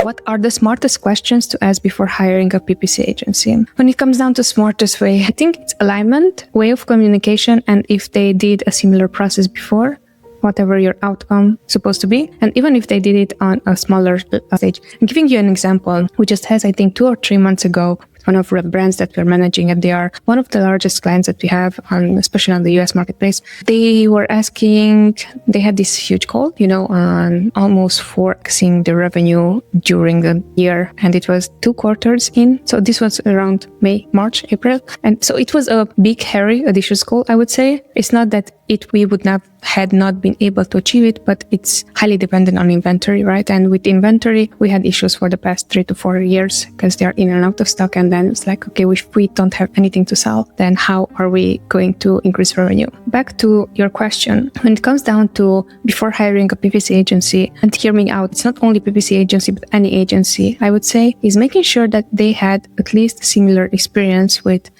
What are the smartest questions to ask before hiring a PPC agency? When it comes down to smartest way, I think it's alignment, way of communication, and if they did a similar process before, whatever your outcome is supposed to be. And even if they did it on a smaller stage. I'm giving you an example. We just had, I think, 2 or 3 months ago, one of the brands that we're managing, and they are one of the largest clients that we have, especially on the US marketplace. They were asking, they had this huge goal, on almost 4xing the revenue during the year. And it was 2 quarters in. So this was around May, March, April. And so it was a big, hairy, audacious goal, I would say. It's not that we would had not been able to achieve it, but it's highly dependent on inventory, right? And with inventory, we had issues for the past 3 to 4 years because they are in and out of stock. And then it's like, okay, if we don't have anything to sell, then how are we going to increase revenue? Back to your question, when it comes down to before hiring a PPC agency, and hear me out, it's not only PPC agency, but any agency, I would say, is making sure that they had at least similar experience with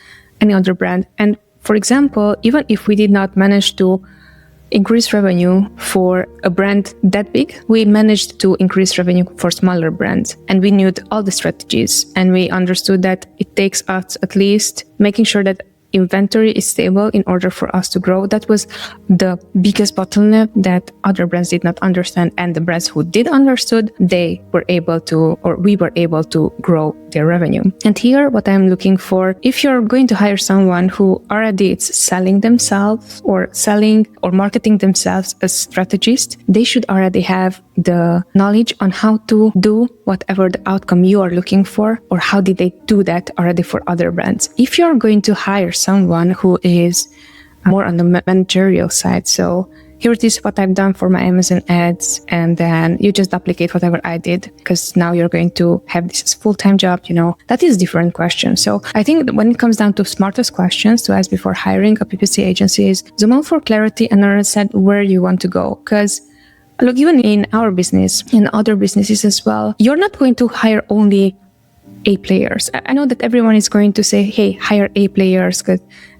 any other brand. And for example, even if we did not manage to increase revenue for a brand that big, we managed to increase revenue for smaller brands. And we knew all the strategies, and we understood that it takes us at least making sure that inventory is stable in order for us to grow. That was the biggest bottleneck that other brands did not understand. And the brands who did understood, we were able to grow their revenue. And here, what I'm looking for, if you're going to hire someone who already is selling themselves or marketing themselves as strategist, they should already have the knowledge on how to do whatever the outcome you are looking for, or how did they do that already for other brands. If you're going to hire someone who is more on the managerial side, so here it is what I've done for my Amazon ads, and then you just duplicate whatever I did because now you're going to have this as a full-time job, that is a different question. So I think when it comes down to smartest questions to ask before hiring a PPC agency is zoom out for clarity and understand where you want to go. Because look, even in our business, in other businesses as well, you're not going to hire only A players. I know that everyone is going to say, hey, hire A players.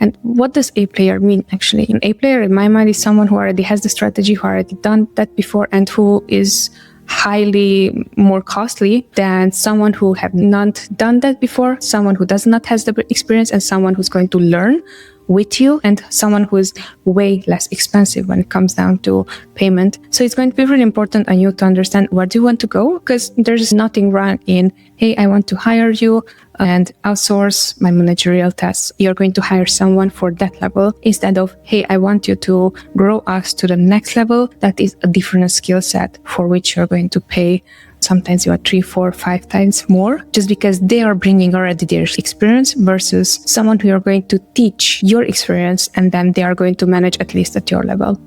And what does A player mean actually? An A player in my mind is someone who already has the strategy, who already done that before, and who is highly more costly than someone who have not done that before, someone who does not have the experience, and someone who's going to learn with you, and someone who is way less expensive when it comes down to payment. So it's going to be really important on you to understand where do you want to go, because there's nothing wrong in, hey, I want to hire you and outsource my managerial tasks. You're going to hire someone for that level instead of, hey, I want you to grow us to the next level. That is a different skill set for which you're going to pay sometimes 3, 4, 5 times more, just because they are bringing already their experience versus someone who you're going to teach your experience, and then they are going to manage at least at your level.